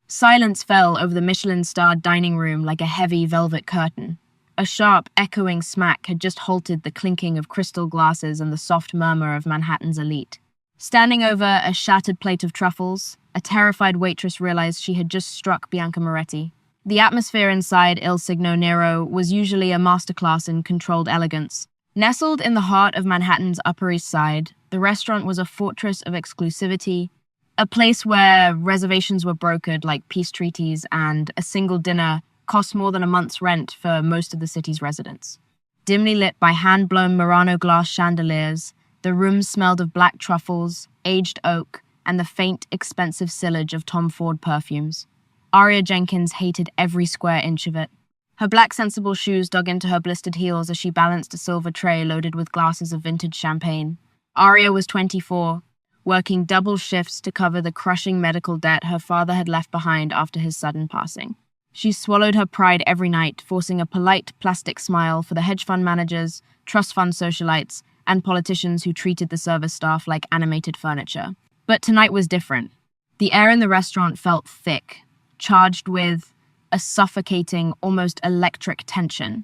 Silence fell over the Michelin-starred dining room like a heavy velvet curtain. A sharp, echoing smack had just halted the clinking of crystal glasses and the soft murmur of Manhattan's elite. Standing over a shattered plate of truffles, a terrified waitress realized she had just struck Bianca Moretti. The atmosphere inside Il Signo Nero was usually a masterclass in controlled elegance. Nestled in the heart of Manhattan's Upper East Side, the restaurant was a fortress of exclusivity, a place where reservations were brokered like peace treaties and a single dinner cost more than a month's rent for most of the city's residents. Dimly lit by hand-blown Murano glass chandeliers, the room smelled of black truffles, aged oak, and the faint, expensive sillage of Tom Ford perfumes. Aria Jenkins hated every square inch of it. Her black sensible shoes dug into her blistered heels as she balanced a silver tray loaded with glasses of vintage champagne. Aria was 24, working double shifts to cover the crushing medical debt her father had left behind after his sudden passing. She swallowed her pride every night, forcing a polite plastic smile for the hedge fund managers, trust fund socialites, and politicians who treated the service staff like animated furniture. But tonight was different. The air in the restaurant felt thick, charged with a suffocating, almost electric tension.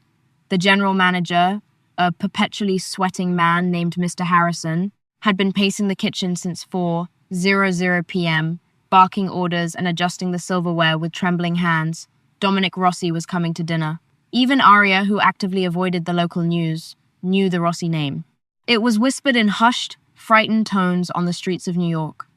The general manager, a perpetually sweating man named Mr. Harrison, had been pacing the kitchen since 4:00 p.m., barking orders and adjusting the silverware with trembling hands. Dominic Rossi was coming to dinner. Even Aria, who actively avoided the local news, knew the Rossi name. It was whispered in hushed, frightened tones on the streets of New York.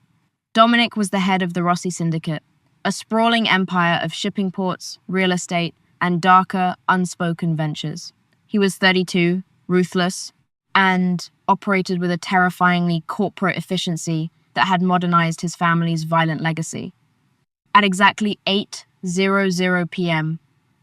Dominic was the head of the Rossi Syndicate, a sprawling empire of shipping ports, real estate, and darker, unspoken ventures. He was 32, ruthless, and operated with a terrifyingly corporate efficiency that had modernized his family's violent legacy. At exactly 8:00 p.m.,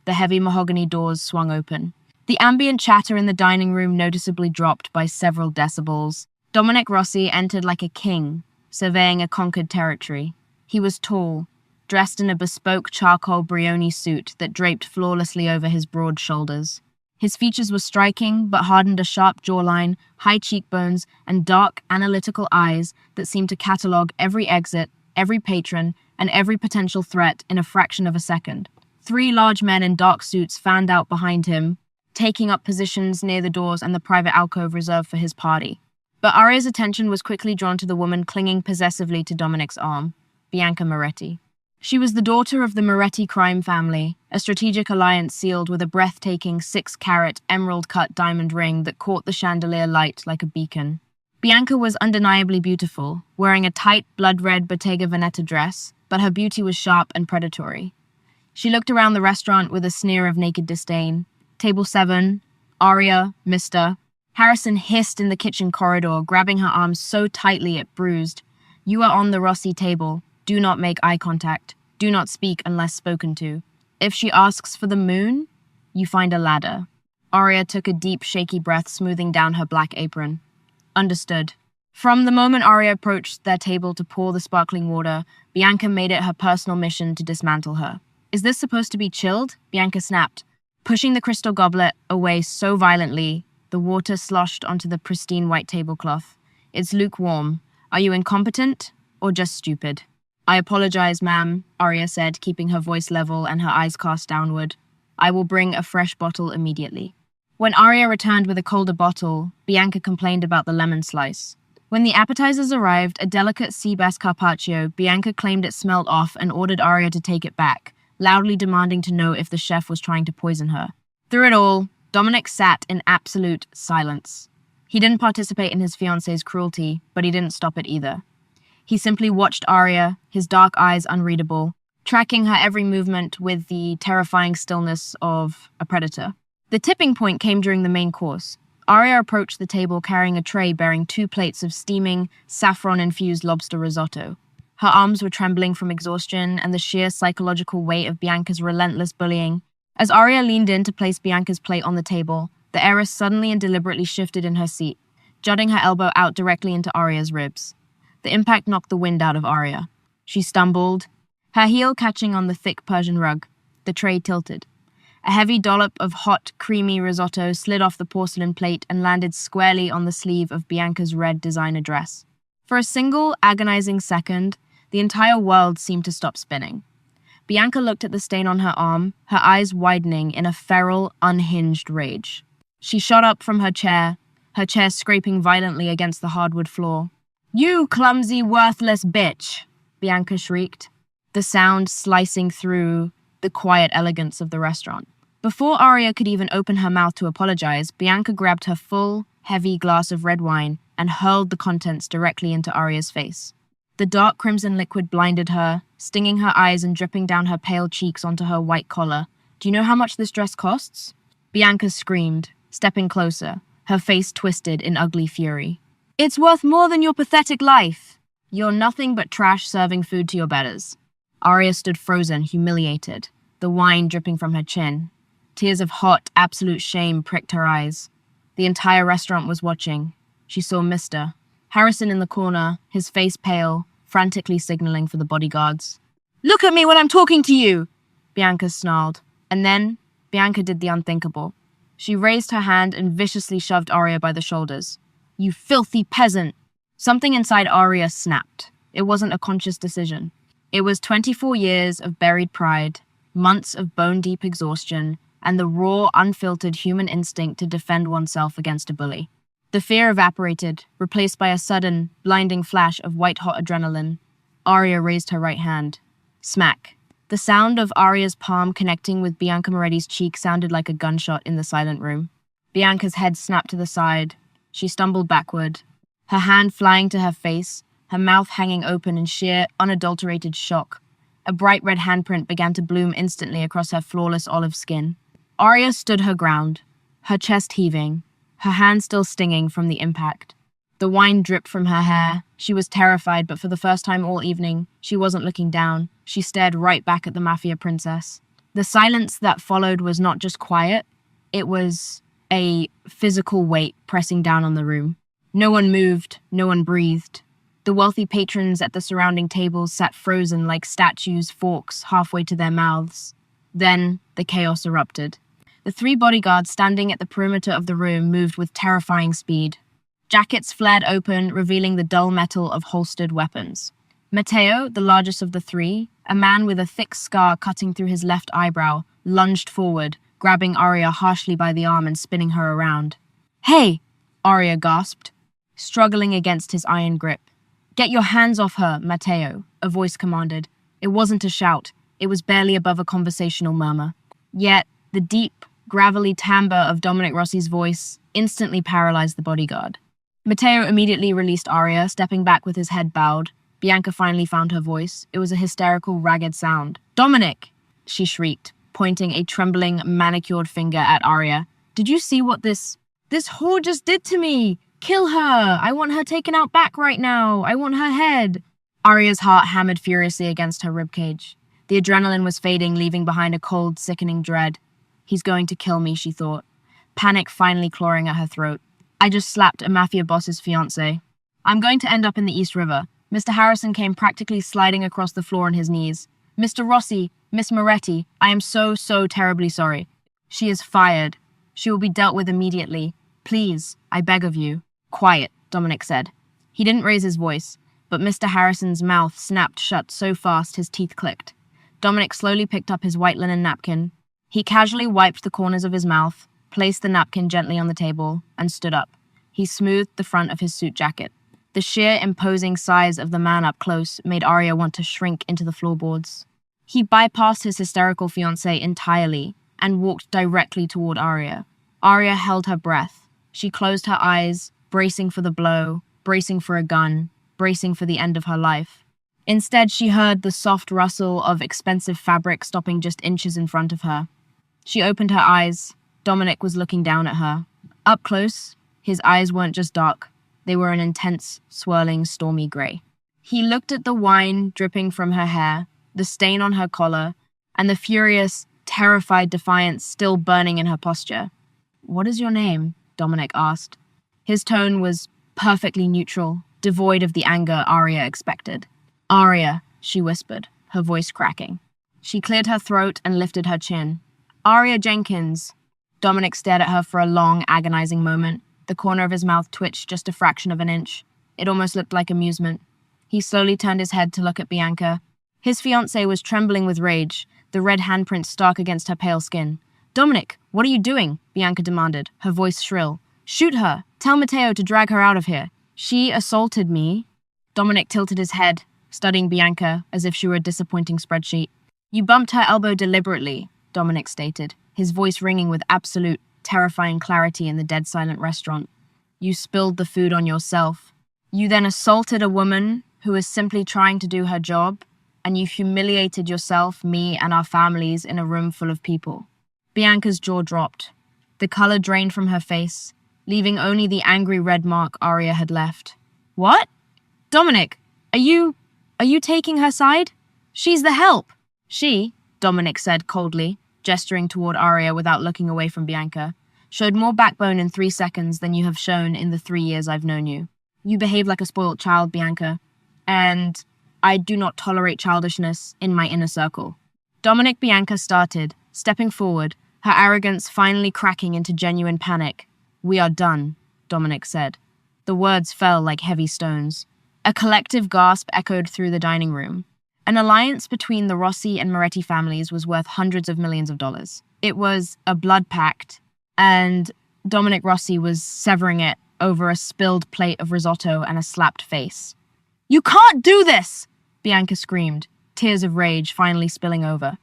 the heavy mahogany doors swung open. The ambient chatter in the dining room noticeably dropped by several decibels. Dominic Rossi entered like a king, surveying a conquered territory. He was tall, dressed in a bespoke charcoal Brioni suit that draped flawlessly over his broad shoulders. His features were striking, but hardened a sharp jawline, high cheekbones, and dark, analytical eyes that seemed to catalog every exit, every patron, and every potential threat in a fraction of a second. 3 large men in dark suits fanned out behind him, taking up positions near the doors and the private alcove reserved for his party. But Aria's attention was quickly drawn to the woman clinging possessively to Dominic's arm, Bianca Moretti. She was the daughter of the Moretti crime family, a strategic alliance sealed with a breathtaking 6-carat emerald-cut diamond ring that caught the chandelier light like a beacon. Bianca was undeniably beautiful, wearing a tight, blood-red Bottega Veneta dress, but her beauty was sharp and predatory. She looked around the restaurant with a sneer of naked disdain. Table 7, Aria, Mr. Harrison hissed in the kitchen corridor, grabbing her arm so tightly it bruised. "You are on the Rossi table. Do not make eye contact. Do not speak unless spoken to. If she asks for the moon, you find a ladder." Aria took a deep, shaky breath, smoothing down her black apron. Understood. From the moment Aria approached their table to pour the sparkling water, Bianca made it her personal mission to dismantle her. "Is this supposed to be chilled?" Bianca snapped, pushing the crystal goblet away so violently the water sloshed onto the pristine white tablecloth. "It's lukewarm. Are you incompetent or just stupid?" "I apologize, ma'am," Aria said, keeping her voice level and her eyes cast downward. "I will bring a fresh bottle immediately." When Aria returned with a colder bottle, Bianca complained about the lemon slice. When the appetizers arrived, a delicate sea bass carpaccio, Bianca claimed it smelled off and ordered Aria to take it back, loudly demanding to know if the chef was trying to poison her. Through it all, Dominic sat in absolute silence. He didn't participate in his fiancée's cruelty, but he didn't stop it either. He simply watched Aria, his dark eyes unreadable, tracking her every movement with the terrifying stillness of a predator. The tipping point came during the main course. Aria approached the table carrying a tray bearing 2 plates of steaming, saffron-infused lobster risotto. Her arms were trembling from exhaustion and the sheer psychological weight of Bianca's relentless bullying. As Aria leaned in to place Bianca's plate on the table, the heiress suddenly and deliberately shifted in her seat, jutting her elbow out directly into Aria's ribs. The impact knocked the wind out of Aria. She stumbled, her heel catching on the thick Persian rug. The tray tilted. A heavy dollop of hot, creamy risotto slid off the porcelain plate and landed squarely on the sleeve of Bianca's red designer dress. For a single, agonizing second, the entire world seemed to stop spinning. Bianca looked at the stain on her arm, her eyes widening in a feral, unhinged rage. She shot up from her chair scraping violently against the hardwood floor. "You clumsy, worthless bitch!" Bianca shrieked, the sound slicing through the quiet elegance of the restaurant. Before Aria could even open her mouth to apologize, Bianca grabbed her full, heavy glass of red wine and hurled the contents directly into Aria's face. The dark crimson liquid blinded her, stinging her eyes and dripping down her pale cheeks onto her white collar. "Do you know how much this dress costs?" Bianca screamed, stepping closer, her face twisted in ugly fury. "It's worth more than your pathetic life. You're nothing but trash serving food to your betters." Aria stood frozen, humiliated, the wine dripping from her chin. Tears of hot, absolute shame pricked her eyes. The entire restaurant was watching. She saw Mr. Harrison in the corner, his face pale, frantically signaling for the bodyguards. "Look at me when I'm talking to you!" Bianca snarled. And then, Bianca did the unthinkable. She raised her hand and viciously shoved Aria by the shoulders. "You filthy peasant!" Something inside Aria snapped. It wasn't a conscious decision. It was 24 years of buried pride, months of bone-deep exhaustion, and the raw, unfiltered human instinct to defend oneself against a bully. The fear evaporated, replaced by a sudden, blinding flash of white-hot adrenaline. Aria raised her right hand. Smack. The sound of Aria's palm connecting with Bianca Moretti's cheek sounded like a gunshot in the silent room. Bianca's head snapped to the side. She stumbled backward, her hand flying to her face, her mouth hanging open in sheer, unadulterated shock. A bright red handprint began to bloom instantly across her flawless olive skin. Aria stood her ground, her chest heaving, her hand still stinging from the impact. The wine dripped from her hair. She was terrified, but for the first time all evening, she wasn't looking down. She stared right back at the Mafia princess. The silence that followed was not just quiet, it was a physical weight pressing down on the room. No one moved, no one breathed. The wealthy patrons at the surrounding tables sat frozen like statues, forks halfway to their mouths. Then the chaos erupted. The 3 bodyguards standing at the perimeter of the room moved with terrifying speed. Jackets flared open, revealing the dull metal of holstered weapons. Matteo, the largest of the 3, a man with a thick scar cutting through his left eyebrow, lunged forward, grabbing Aria harshly by the arm and spinning her around. "Hey!" Aria gasped, struggling against his iron grip. "Get your hands off her, Matteo," a voice commanded. It wasn't a shout. It was barely above a conversational murmur. Yet, the deep, gravelly timbre of Dominic Rossi's voice instantly paralyzed the bodyguard. Matteo immediately released Aria, stepping back with his head bowed. Bianca finally found her voice. It was a hysterical, ragged sound. "Dominic!" she shrieked, pointing a trembling, manicured finger at Aria. "Did you see what this whore just did to me? Kill her! I want her taken out back right now! I want her head!" Aria's heart hammered furiously against her ribcage. The adrenaline was fading, leaving behind a cold, sickening dread. "He's going to kill me," she thought, panic finally clawing at her throat. "I just slapped a Mafia boss's fiancée. I'm going to end up in the East River." Mr. Harrison came practically sliding across the floor on his knees. "Mr. Rossi, Miss Moretti, I am so terribly sorry. She is fired. She will be dealt with immediately. Please, I beg of you." "Quiet," Dominic said. He didn't raise his voice, but Mr. Harrison's mouth snapped shut so fast his teeth clicked. Dominic slowly picked up his white linen napkin. He casually wiped the corners of his mouth, placed the napkin gently on the table, and stood up. He smoothed the front of his suit jacket. The sheer, imposing size of the man up close made Aria want to shrink into the floorboards. He bypassed his hysterical fiancée entirely and walked directly toward Aria. Aria held her breath. She closed her eyes, bracing for the blow, bracing for a gun, bracing for the end of her life. Instead, she heard the soft rustle of expensive fabric stopping just inches in front of her. She opened her eyes. Dominic was looking down at her. Up close, his eyes weren't just dark. They were an intense, swirling, stormy gray. He looked at the wine dripping from her hair, the stain on her collar, and the furious, terrified defiance still burning in her posture. "What is your name?" Dominic asked. His tone was perfectly neutral, devoid of the anger Aria expected. "Aria," she whispered, her voice cracking. She cleared her throat and lifted her chin. "Aria Jenkins." Dominic stared at her for a long, agonizing moment. The corner of his mouth twitched just a fraction of an inch. It almost looked like amusement. He slowly turned his head to look at Bianca. His fiancée was trembling with rage, the red handprint stark against her pale skin. "Dominic, what are you doing?" Bianca demanded, her voice shrill. "Shoot her! Tell Matteo to drag her out of here." "She assaulted me." Dominic tilted his head, studying Bianca as if she were a disappointing spreadsheet. "You bumped her elbow deliberately," Dominic stated, his voice ringing with absolute, terrifying clarity in the dead-silent restaurant. "You spilled the food on yourself. You then assaulted a woman who was simply trying to do her job, and you humiliated yourself, me, and our families in a room full of people." Bianca's jaw dropped. The color drained from her face, leaving only the angry red mark Aria had left. "What? Dominic, are you taking her side? She's the help." "She," Dominic said coldly, gesturing toward Aria without looking away from Bianca, "showed more backbone in 3 seconds than you have shown in the 3 years I've known you. You behave like a spoiled child, Bianca, and I do not tolerate childishness in my inner circle." Dominic Bianca started, stepping forward, her arrogance finally cracking into genuine panic. "We are done," Dominic said. The words fell like heavy stones. A collective gasp echoed through the dining room. An alliance between the Rossi and Moretti families was worth hundreds of millions of dollars. It was a blood pact, and Dominic Rossi was severing it over a spilled plate of risotto and a slapped face. "You can't do this!" Bianca screamed, tears of rage finally spilling over.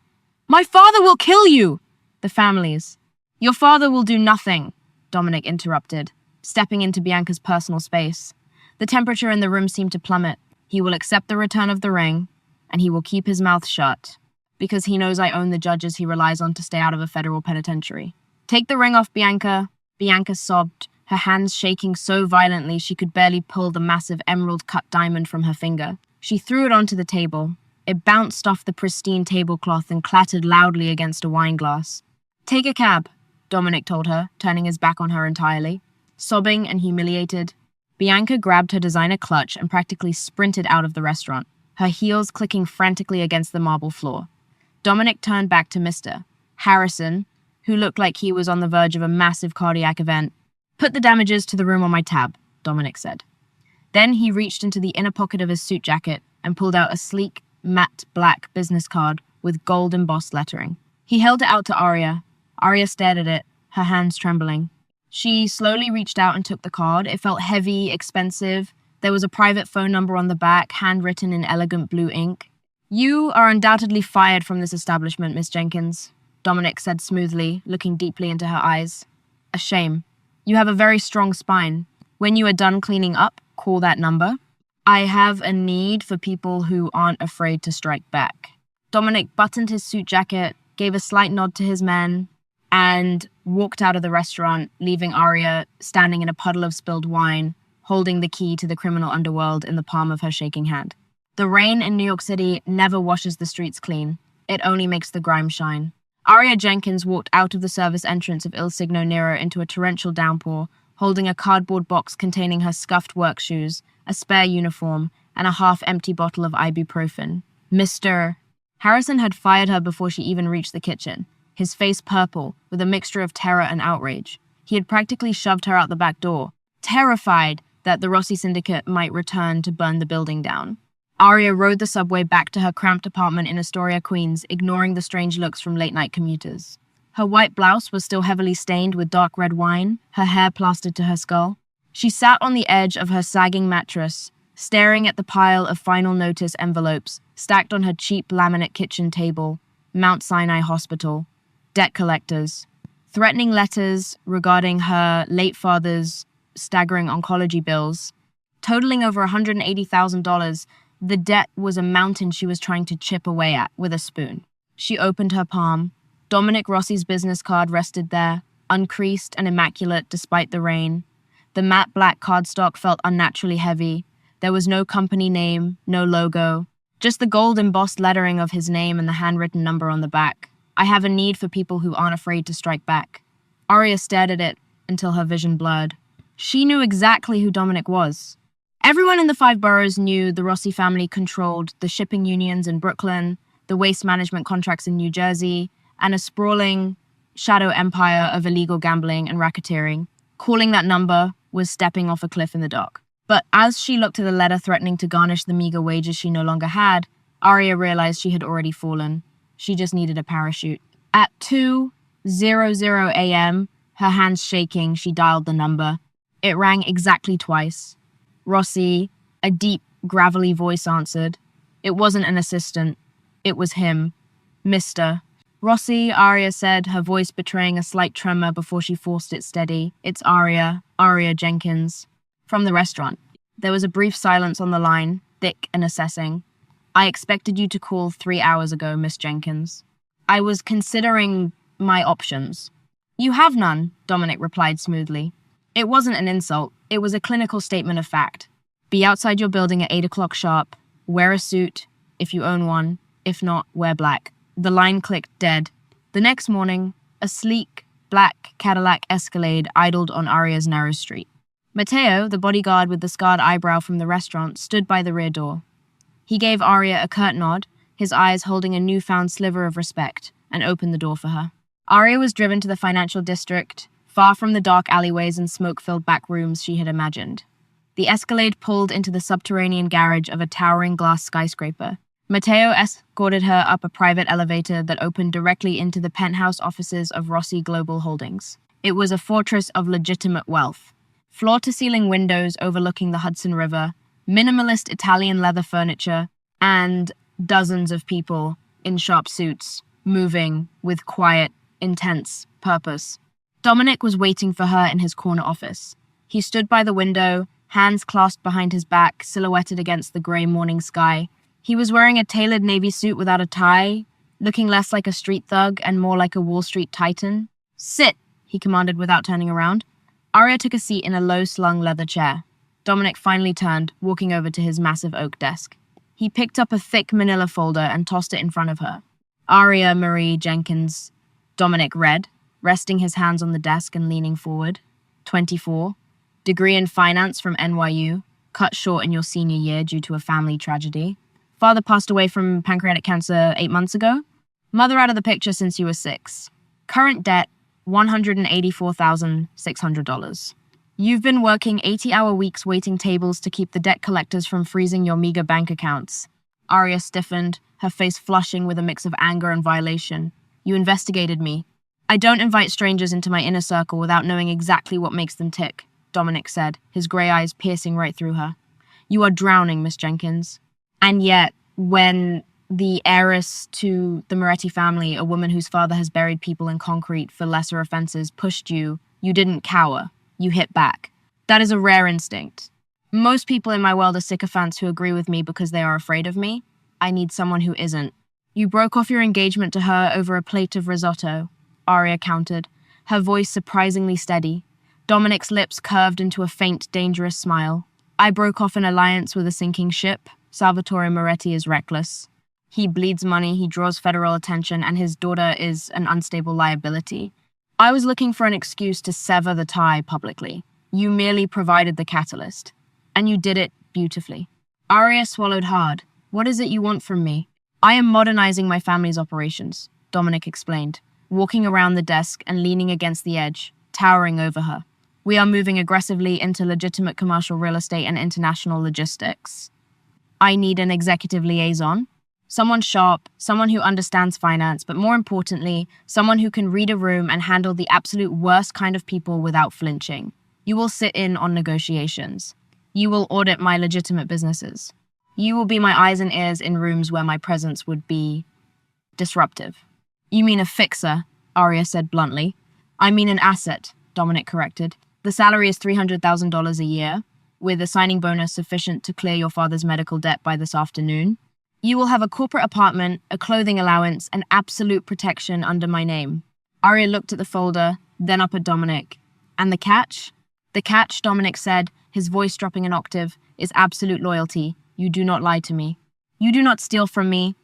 "My father will kill you!" The families. "Your father will do nothing," Dominic interrupted, stepping into Bianca's personal space. The temperature in the room seemed to plummet. "He will accept the return of the ring, and he will keep his mouth shut, because he knows I own the judges he relies on to stay out of a federal penitentiary. Take the ring off, Bianca." Bianca sobbed, her hands shaking so violently she could barely pull the massive emerald-cut diamond from her finger. She threw it onto the table. It bounced off the pristine tablecloth and clattered loudly against a wine glass. "Take a cab," Dominic told her, turning his back on her entirely. Sobbing and humiliated, Bianca grabbed her designer clutch and practically sprinted out of the restaurant, her heels clicking frantically against the marble floor. Dominic turned back to Mr. Harrison, who looked like he was on the verge of a massive cardiac event. "Put the damages to the room on my tab," Dominic said. Then he reached into the inner pocket of his suit jacket and pulled out a sleek, matte black business card with gold embossed lettering. He held it out to Aria. Aria stared at it, her hands trembling. She slowly reached out and took the card. It felt heavy, expensive. There was a private phone number on the back, handwritten in elegant blue ink. "You are undoubtedly fired from this establishment, Miss Jenkins," Dominic said smoothly, looking deeply into her eyes. "A shame. You have a very strong spine. When you are done cleaning up, call that number. I have a need for people who aren't afraid to strike back." Dominic buttoned his suit jacket, gave a slight nod to his men, and walked out of the restaurant, leaving Aria standing in a puddle of spilled wine, holding the key to the criminal underworld in the palm of her shaking hand. The rain in New York City never washes the streets clean. It only makes the grime shine. Aria Jenkins walked out of the service entrance of Il Signo Nero into a torrential downpour, holding a cardboard box containing her scuffed work shoes, a spare uniform, and a half-empty bottle of ibuprofen. Mr. Harrison had fired her before she even reached the kitchen, his face purple, with a mixture of terror and outrage. He had practically shoved her out the back door, terrified that the Rossi syndicate might return to burn the building down. Aria rode the subway back to her cramped apartment in Astoria, Queens, ignoring the strange looks from late-night commuters. Her white blouse was still heavily stained with dark red wine, her hair plastered to her skull. She sat on the edge of her sagging mattress, staring at the pile of final notice envelopes stacked on her cheap laminate kitchen table, Mount Sinai Hospital, debt collectors, threatening letters regarding her late father's staggering oncology bills. Totaling over $180,000, the debt was a mountain she was trying to chip away at with a spoon. She opened her palm. Dominic Rossi's business card rested there, uncreased and immaculate despite the rain. The matte black cardstock felt unnaturally heavy. There was no company name, no logo, just the gold embossed lettering of his name and the handwritten number on the back. "I have a need for people who aren't afraid to strike back." Aria stared at it until her vision blurred. She knew exactly who Dominic was. Everyone in the 5 boroughs knew the Rossi family controlled the shipping unions in Brooklyn, the waste management contracts in New Jersey, and a sprawling shadow empire of illegal gambling and racketeering. Calling that number was stepping off a cliff in the dark. But as she looked at the letter threatening to garnish the meager wages she no longer had, Arya realized she had already fallen. She just needed a parachute. At 2:00 a.m., her hands shaking, she dialed the number. It rang exactly twice. Rossi, a deep, gravelly voice answered. It wasn't an assistant. It was him. Mr. Rossi, Arya said, her voice betraying a slight tremor before she forced it steady. It's Arya Jenkins. From the restaurant. There was a brief silence on the line, thick and assessing. I expected you to call 3 hours ago, Miss Jenkins. I was considering my options. You have none, Dominic replied smoothly. It wasn't an insult. It was a clinical statement of fact. Be outside your building at 8 o'clock sharp. Wear a suit, if you own one. If not, wear black. The line clicked dead. The next morning, a sleek, black Cadillac Escalade idled on Arya's narrow street. Matteo, the bodyguard with the scarred eyebrow from the restaurant, stood by the rear door. He gave Arya a curt nod, his eyes holding a newfound sliver of respect, and opened the door for her. Arya was driven to the financial district, far from the dark alleyways and smoke-filled back rooms she had imagined. The Escalade pulled into the subterranean garage of a towering glass skyscraper. Matteo escorted her up a private elevator that opened directly into the penthouse offices of Rossi Global Holdings. It was a fortress of legitimate wealth. Floor-to-ceiling windows overlooking the Hudson River, minimalist Italian leather furniture, and dozens of people in sharp suits, moving with quiet, intense purpose. Dominic was waiting for her in his corner office. He stood by the window, hands clasped behind his back, silhouetted against the gray morning sky. He was wearing a tailored navy suit without a tie, looking less like a street thug and more like a Wall Street titan. Sit, he commanded without turning around. Arya took a seat in a low-slung leather chair. Dominic finally turned, walking over to his massive oak desk. He picked up a thick manila folder and tossed it in front of her. Arya Marie Jenkins, Dominic read, resting his hands on the desk and leaning forward. 24. Degree in finance from NYU, cut short in your senior year due to a family tragedy. Father passed away from pancreatic cancer 8 months ago. Mother out of the picture since you were 6. Current debt, $184,600. You've been working 80-hour weeks waiting tables to keep the debt collectors from freezing your meager bank accounts. Arya stiffened, her face flushing with a mix of anger and violation. You investigated me. I don't invite strangers into my inner circle without knowing exactly what makes them tick, Dominic said, his gray eyes piercing right through her. You are drowning, Miss Jenkins. And yet, when the heiress to the Moretti family, a woman whose father has buried people in concrete for lesser offenses, pushed you, you didn't cower. You hit back. That is a rare instinct. Most people in my world are sycophants who agree with me because they are afraid of me. I need someone who isn't. You broke off your engagement to her over a plate of risotto, Arya countered, her voice surprisingly steady. Dominic's lips curved into a faint, dangerous smile. I broke off an alliance with a sinking ship. Salvatore Moretti is reckless. He bleeds money, he draws federal attention, and his daughter is an unstable liability. I was looking for an excuse to sever the tie publicly. You merely provided the catalyst. And you did it beautifully. Arya swallowed hard. What is it you want from me? I am modernizing my family's operations, Dominic explained, walking around the desk and leaning against the edge, towering over her. We are moving aggressively into legitimate commercial real estate and international logistics. I need an executive liaison, someone sharp, someone who understands finance, but more importantly, someone who can read a room and handle the absolute worst kind of people without flinching. You will sit in on negotiations. You will audit my legitimate businesses. You will be my eyes and ears in rooms where my presence would be disruptive. You mean a fixer, Arya said bluntly. I mean an asset, Dominic corrected. The salary is $300,000 a year, with a signing bonus sufficient to clear your father's medical debt by this afternoon. You will have a corporate apartment, a clothing allowance, and absolute protection under my name. Arya looked at the folder, then up at Dominic. And the catch? The catch, Dominic said, his voice dropping an octave, is absolute loyalty. You do not lie to me. You do not steal from me,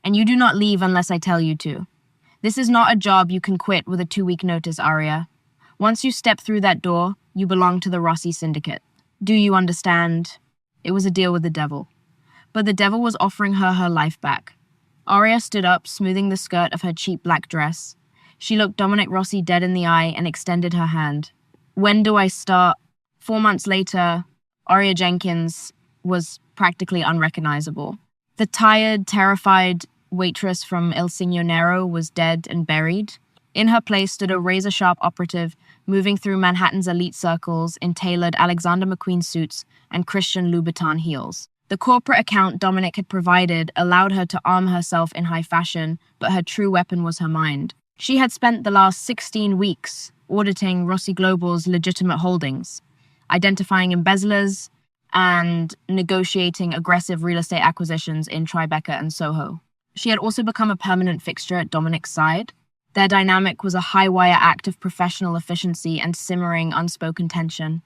and you do not leave unless I tell you to. This is not a job you can quit with a 2-week notice, Arya. Once you step through that door, you belong to the Rossi Syndicate. Do you understand? It was a deal with the devil. But the devil was offering her her life back. Arya stood up, smoothing the skirt of her cheap black dress. She looked Dominic Rossi dead in the eye and extended her hand. When do I start? 4 months later, Arya Jenkins was practically unrecognizable. The tired, terrified waitress from El Signonero was dead and buried. In her place stood a razor-sharp operative moving through Manhattan's elite circles in tailored Alexander McQueen suits and Christian Louboutin heels. The corporate account Dominic had provided allowed her to arm herself in high fashion, but her true weapon was her mind. She had spent the last 16 weeks auditing Rossi Global's legitimate holdings, identifying embezzlers, and negotiating aggressive real estate acquisitions in Tribeca and Soho. She had also become a permanent fixture at Dominic's side. Their dynamic was a high-wire act of professional efficiency and simmering unspoken tension.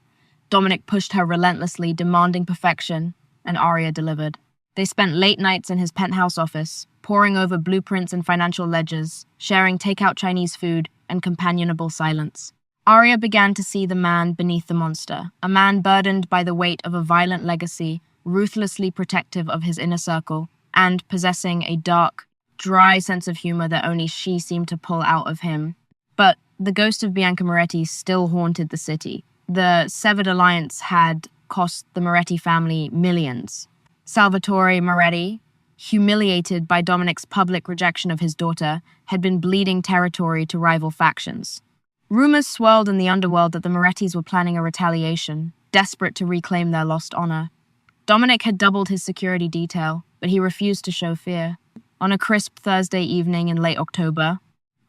Dominic pushed her relentlessly, demanding perfection, and Aria delivered. They spent late nights in his penthouse office, poring over blueprints and financial ledgers, sharing takeout Chinese food and companionable silence. Aria began to see the man beneath the monster, a man burdened by the weight of a violent legacy, ruthlessly protective of his inner circle, and possessing a dark, dry sense of humor that only she seemed to pull out of him. But the ghost of Bianca Moretti still haunted the city. The severed alliance had cost the Moretti family millions. Salvatore Moretti, humiliated by Dominic's public rejection of his daughter, had been bleeding territory to rival factions. Rumors swirled in the underworld that the Morettis were planning a retaliation, desperate to reclaim their lost honor. Dominic had doubled his security detail, but he refused to show fear. On a crisp Thursday evening in late October,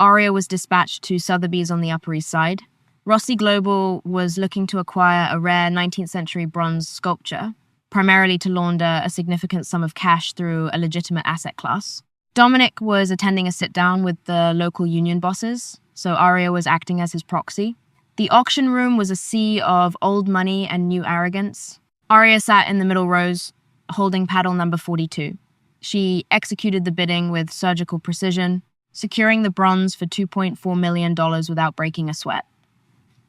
Aria was dispatched to Sotheby's on the Upper East Side. Rossi Global was looking to acquire a rare 19th century bronze sculpture, primarily to launder a significant sum of cash through a legitimate asset class. Dominic was attending a sit-down with the local union bosses, so Aria was acting as his proxy. The auction room was a sea of old money and new arrogance. Aria sat in the middle rows, holding paddle number 42. She executed the bidding with surgical precision, securing the bronze for $2.4 million without breaking a sweat.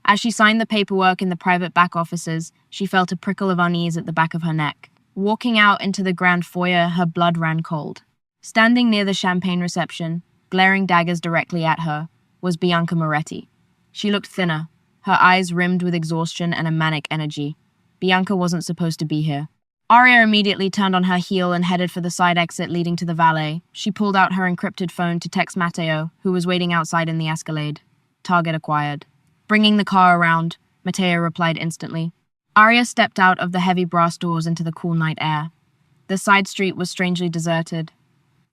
As she signed the paperwork in the private back offices, she felt a prickle of unease at the back of her neck. Walking out into the grand foyer, her blood ran cold. Standing near the champagne reception, glaring daggers directly at her, was Bianca Moretti. She looked thinner, her eyes rimmed with exhaustion and a manic energy. Bianca wasn't supposed to be here. Aria immediately turned on her heel and headed for the side exit leading to the valet. She pulled out her encrypted phone to text Matteo, who was waiting outside in the Escalade. Target acquired. Bringing the car around, Matteo replied instantly. Aria stepped out of the heavy brass doors into the cool night air. The side street was strangely deserted.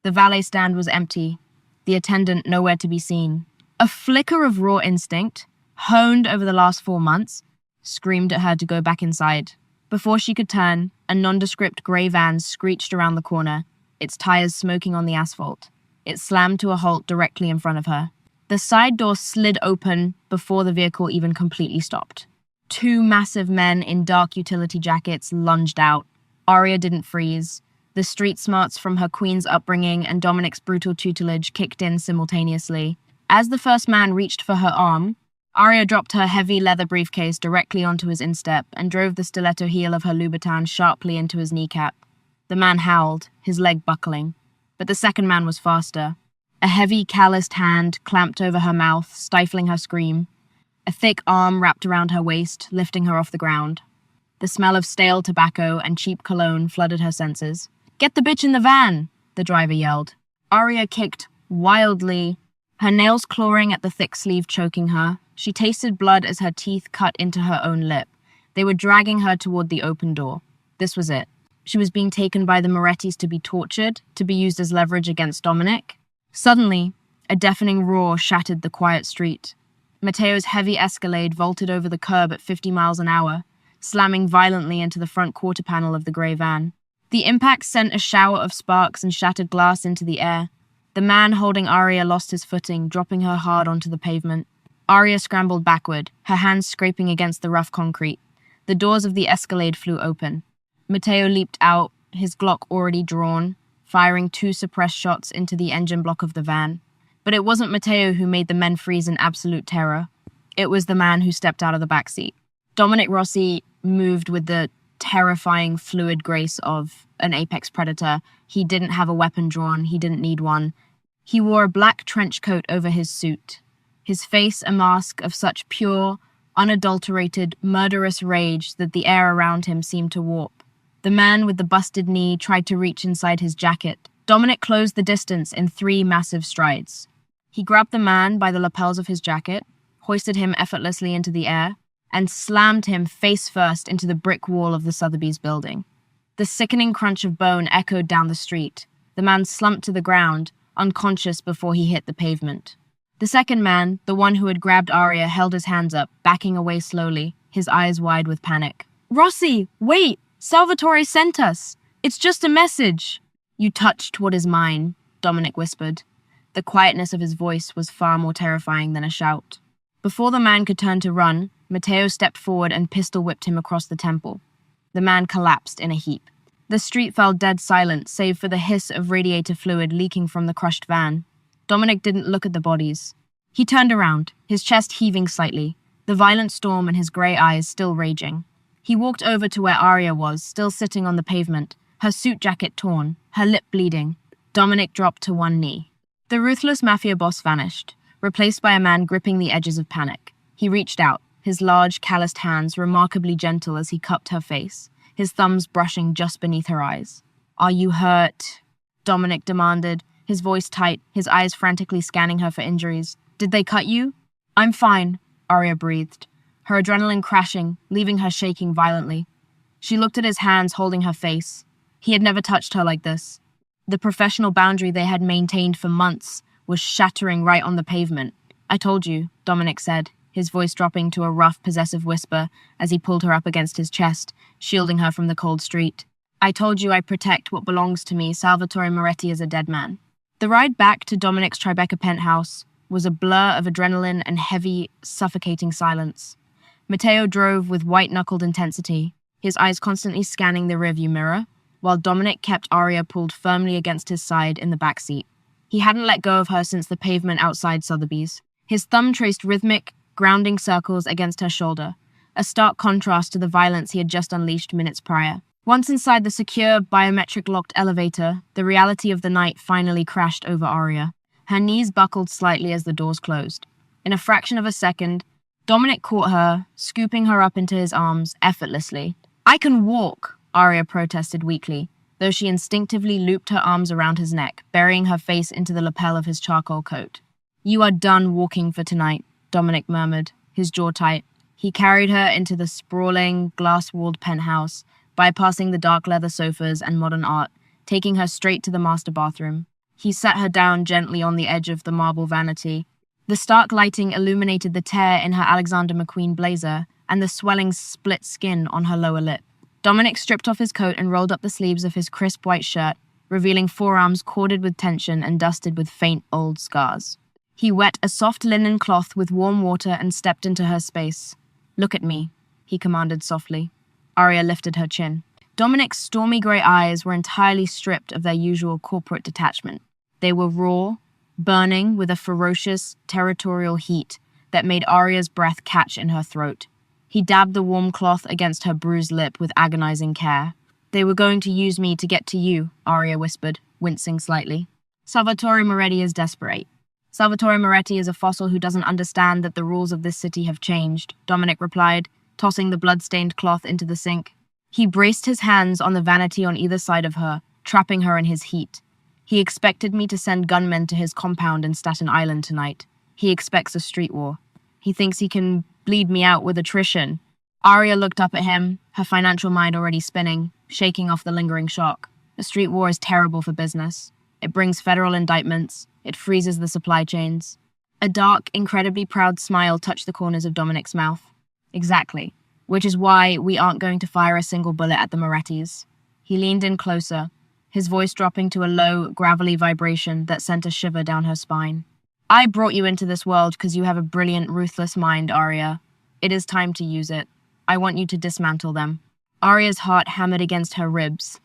The valet stand was empty, the attendant nowhere to be seen. A flicker of raw instinct, honed over the last 4 months, screamed at her to go back inside. Before she could turn, a nondescript grey van screeched around the corner, its tires smoking on the asphalt. It slammed to a halt directly in front of her. The side door slid open before the vehicle even completely stopped. 2 massive men in dark utility jackets lunged out. Aria didn't freeze. The street smarts from her queen's upbringing and Dominic's brutal tutelage kicked in simultaneously. As the first man reached for her arm, Aria dropped her heavy leather briefcase directly onto his instep and drove the stiletto heel of her Louboutin sharply into his kneecap. The man howled, his leg buckling. But the second man was faster. A heavy, calloused hand clamped over her mouth, stifling her scream. A thick arm wrapped around her waist, lifting her off the ground. The smell of stale tobacco and cheap cologne flooded her senses. "Get the bitch in the van!" the driver yelled. Aria kicked wildly, her nails clawing at the thick sleeve choking her. She tasted blood as her teeth cut into her own lip. They were dragging her toward the open door. This was it. She was being taken by the Morettis to be tortured, to be used as leverage against Dominic. Suddenly, a deafening roar shattered the quiet street. Matteo's heavy Escalade vaulted over the curb at 50 miles an hour, slamming violently into the front quarter panel of the grey van. The impact sent a shower of sparks and shattered glass into the air. The man holding Aria lost his footing, dropping her hard onto the pavement. Aria scrambled backward, her hands scraping against the rough concrete. The doors of the Escalade flew open. Matteo leaped out, his Glock already drawn, firing 2 suppressed shots into the engine block of the van. But it wasn't Matteo who made the men freeze in absolute terror. It was the man who stepped out of the backseat. Dominic Rossi moved with the terrifying fluid grace of an apex predator. He didn't have a weapon drawn, he didn't need one. He wore a black trench coat over his suit, his face a mask of such pure, unadulterated, murderous rage that the air around him seemed to warp. The man with the busted knee tried to reach inside his jacket. Dominic closed the distance in 3 massive strides. He grabbed the man by the lapels of his jacket, hoisted him effortlessly into the air, and slammed him face first into the brick wall of the Sotheby's building. The sickening crunch of bone echoed down the street. The man slumped to the ground, unconscious before he hit the pavement. The second man, the one who had grabbed Arya, held his hands up, backing away slowly, his eyes wide with panic. "Rossi, wait! Salvatore sent us! It's just a message!" "You touched what is mine," Dominic whispered. The quietness of his voice was far more terrifying than a shout. Before the man could turn to run, Matteo stepped forward and pistol-whipped him across the temple. The man collapsed in a heap. The street fell dead silent, save for the hiss of radiator fluid leaking from the crushed van. Dominic didn't look at the bodies. He turned around, his chest heaving slightly, the violent storm in his grey eyes still raging. He walked over to where Arya was, still sitting on the pavement, her suit jacket torn, her lip bleeding. Dominic dropped to one knee. The ruthless Mafia boss vanished, replaced by a man gripping the edges of panic. He reached out, his large, calloused hands remarkably gentle as he cupped her face, his thumbs brushing just beneath her eyes. "Are you hurt?" Dominic demanded, his voice tight, his eyes frantically scanning her for injuries. "Did they cut you?" "I'm fine," Arya breathed, her adrenaline crashing, leaving her shaking violently. She looked at his hands holding her face. He had never touched her like this. The professional boundary they had maintained for months was shattering right on the pavement. "I told you," Dominic said, his voice dropping to a rough, possessive whisper as he pulled her up against his chest, shielding her from the cold street. "I told you I protect what belongs to me. Salvatore Moretti is a dead man." The ride back to Dominic's Tribeca penthouse was a blur of adrenaline and heavy, suffocating silence. Matteo drove with white-knuckled intensity, his eyes constantly scanning the rearview mirror, while Dominic kept Arya pulled firmly against his side in the back seat. He hadn't let go of her since the pavement outside Sotheby's. His thumb traced rhythmic, grounding circles against her shoulder, a stark contrast to the violence he had just unleashed minutes prior. Once inside the secure, biometric-locked elevator, the reality of the night finally crashed over Arya. Her knees buckled slightly as the doors closed. In a fraction of a second, Dominic caught her, scooping her up into his arms effortlessly. "I can walk," Arya protested weakly, though she instinctively looped her arms around his neck, burying her face into the lapel of his charcoal coat. "You are done walking for tonight," Dominic murmured, his jaw tight. He carried her into the sprawling, glass-walled penthouse, bypassing the dark leather sofas and modern art, taking her straight to the master bathroom. He sat her down gently on the edge of the marble vanity. The stark lighting illuminated the tear in her Alexander McQueen blazer and the swelling split skin on her lower lip. Dominic stripped off his coat and rolled up the sleeves of his crisp white shirt, revealing forearms corded with tension and dusted with faint old scars. He wet a soft linen cloth with warm water and stepped into her space. "Look at me," he commanded softly. Arya lifted her chin. Dominic's stormy grey eyes were entirely stripped of their usual corporate detachment. They were raw, burning with a ferocious, territorial heat that made Arya's breath catch in her throat. He dabbed the warm cloth against her bruised lip with agonizing care. "They were going to use me to get to you," Arya whispered, wincing slightly. "Salvatore Moretti is desperate." "Salvatore Moretti is a fossil who doesn't understand that the rules of this city have changed," Dominic replied, tossing the blood-stained cloth into the sink. He braced his hands on the vanity on either side of her, trapping her in his heat. "He expected me to send gunmen to his compound in Staten Island tonight. He expects a street war. He thinks he can bleed me out with attrition." Arya looked up at him, her financial mind already spinning, shaking off the lingering shock. A street war is terrible for business. It brings federal indictments. It freezes the supply chains. A dark, incredibly proud smile touched the corners of Dominic's mouth. "Exactly. Which is why we aren't going to fire a single bullet at the Morettis." He leaned in closer, his voice dropping to a low, gravelly vibration that sent a shiver down her spine. "I brought you into this world because you have a brilliant, ruthless mind, Arya. It is time to use it. I want you to dismantle them." Arya's heart hammered against her ribs.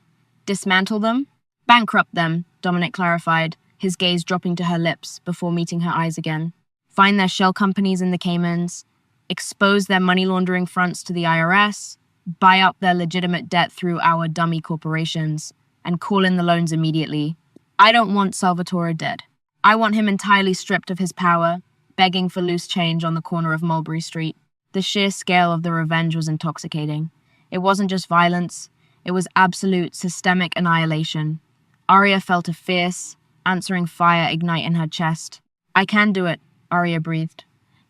"Dismantle them?" "Bankrupt them," Dominic clarified, his gaze dropping to her lips before meeting her eyes again. "Find their shell companies in the Caymans, expose their money laundering fronts to the IRS, buy up their legitimate debt through our dummy corporations, and call in the loans immediately. I don't want Salvatore dead. I want him entirely stripped of his power, begging for loose change on the corner of Mulberry Street." The sheer scale of the revenge was intoxicating. It wasn't just violence. It was absolute systemic annihilation. Arya felt a fierce, answering fire ignite in her chest. "I can do it," Arya breathed.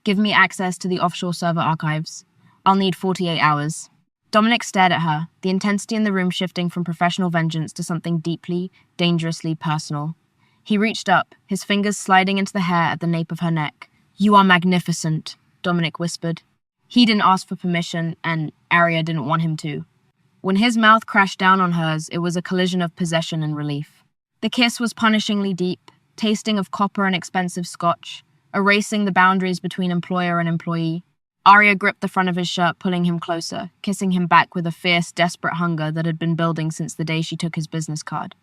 "Give me access to the offshore server archives. I'll need 48 hours. Dominic stared at her, the intensity in the room shifting from professional vengeance to something deeply, dangerously personal. He reached up, his fingers sliding into the hair at the nape of her neck. "You are magnificent," Dominic whispered. He didn't ask for permission, and Arya didn't want him to. When his mouth crashed down on hers, it was a collision of possession and relief. The kiss was punishingly deep, tasting of copper and expensive scotch, erasing the boundaries between employer and employee. Arya gripped the front of his shirt, pulling him closer, kissing him back with a fierce, desperate hunger that had been building since the day she took his business card.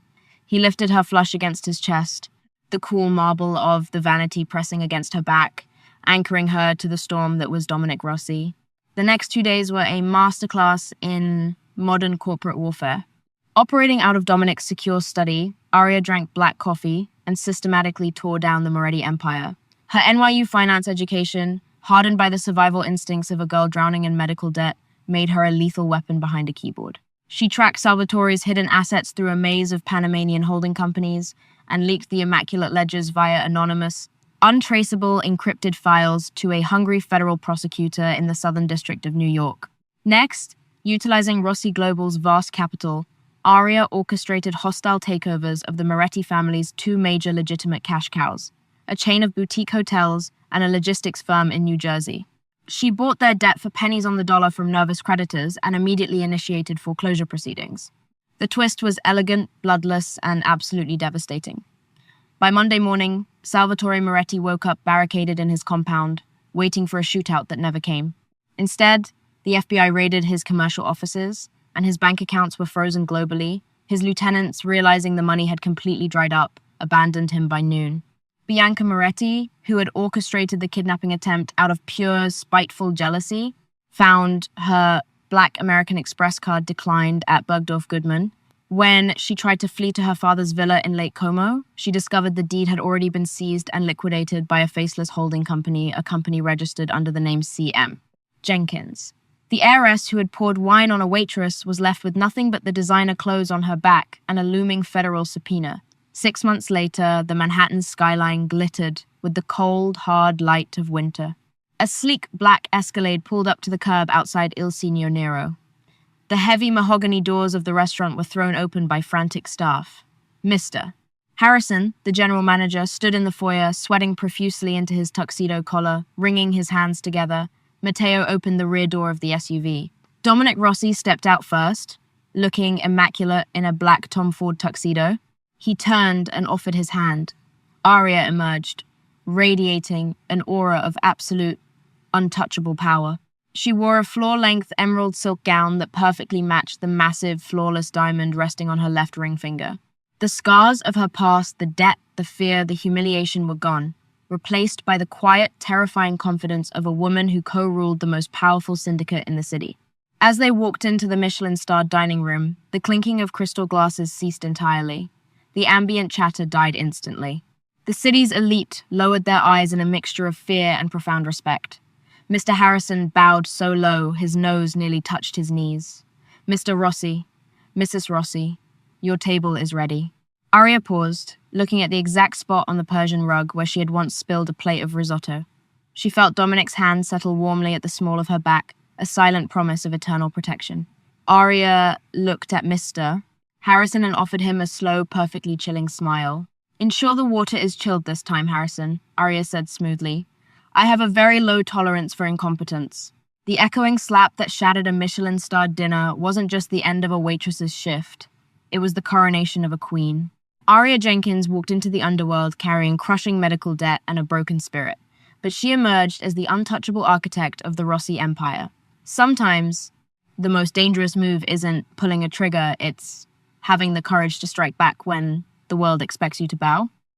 He lifted her flush against his chest, the cool marble of the vanity pressing against her back, anchoring her to the storm that was Dominic Rossi. The next 2 days were a masterclass in modern corporate warfare. Operating out of Dominic's secure study, Arya drank black coffee and systematically tore down the Moretti empire. Her NYU finance education, hardened by the survival instincts of a girl drowning in medical debt, made her a lethal weapon behind a keyboard. She tracked Salvatore's hidden assets through a maze of Panamanian holding companies and leaked the immaculate ledgers via anonymous, untraceable encrypted files to a hungry federal prosecutor in the Southern District of New York. Next, utilizing Rossi Global's vast capital, Arya orchestrated hostile takeovers of the Moretti family's 2 major legitimate cash cows, a chain of boutique hotels and a logistics firm in New Jersey. She bought their debt for pennies on the dollar from nervous creditors and immediately initiated foreclosure proceedings. The twist was elegant, bloodless, and absolutely devastating. By Monday morning, Salvatore Moretti woke up barricaded in his compound, waiting for a shootout that never came. Instead, the FBI raided his commercial offices, and his bank accounts were frozen globally. His lieutenants, realizing the money had completely dried up, abandoned him by noon. Bianca Moretti, who had orchestrated the kidnapping attempt out of pure, spiteful jealousy, found her Black American Express card declined at Bergdorf Goodman. When she tried to flee to her father's villa in Lake Como, she discovered the deed had already been seized and liquidated by a faceless holding company, a company registered under the name CM. Jenkins. The heiress who had poured wine on a waitress was left with nothing but the designer clothes on her back and a looming federal subpoena. 6 months later, the Manhattan skyline glittered with the cold, hard light of winter. A sleek black Escalade pulled up to the curb outside Il Signor Nero. The heavy mahogany doors of the restaurant were thrown open by frantic staff. Mr. Harrison, the general manager, stood in the foyer, sweating profusely into his tuxedo collar, wringing his hands together. Matteo opened the rear door of the SUV. Dominic Rossi stepped out first, looking immaculate in a black Tom Ford tuxedo. He turned and offered his hand. Arya emerged, radiating an aura of absolute, untouchable power. She wore a floor-length emerald silk gown that perfectly matched the massive, flawless diamond resting on her left ring finger. The scars of her past, the debt, the fear, the humiliation were gone, replaced by the quiet, terrifying confidence of a woman who co-ruled the most powerful syndicate in the city. As they walked into the Michelin-starred dining room, the clinking of crystal glasses ceased entirely. The ambient chatter died instantly. The city's elite lowered their eyes in a mixture of fear and profound respect. Mr. Harrison bowed so low his nose nearly touched his knees. "Mr. Rossi, Mrs. Rossi, your table is ready." Arya paused, looking at the exact spot on the Persian rug where she had once spilled a plate of risotto. She felt Dominic's hand settle warmly at the small of her back, a silent promise of eternal protection. Arya looked at Mr. Harrison and offered him a slow, perfectly chilling smile. "Ensure the water is chilled this time, Harrison," Arya said smoothly. "I have a very low tolerance for incompetence." The echoing slap that shattered a Michelin-starred dinner wasn't just the end of a waitress's shift. It was the coronation of a queen. Arya Jenkins walked into the underworld carrying crushing medical debt and a broken spirit, but she emerged as the untouchable architect of the Rossi Empire. Sometimes, the most dangerous move isn't pulling a trigger, it's having the courage to strike back when the world expects you to bow.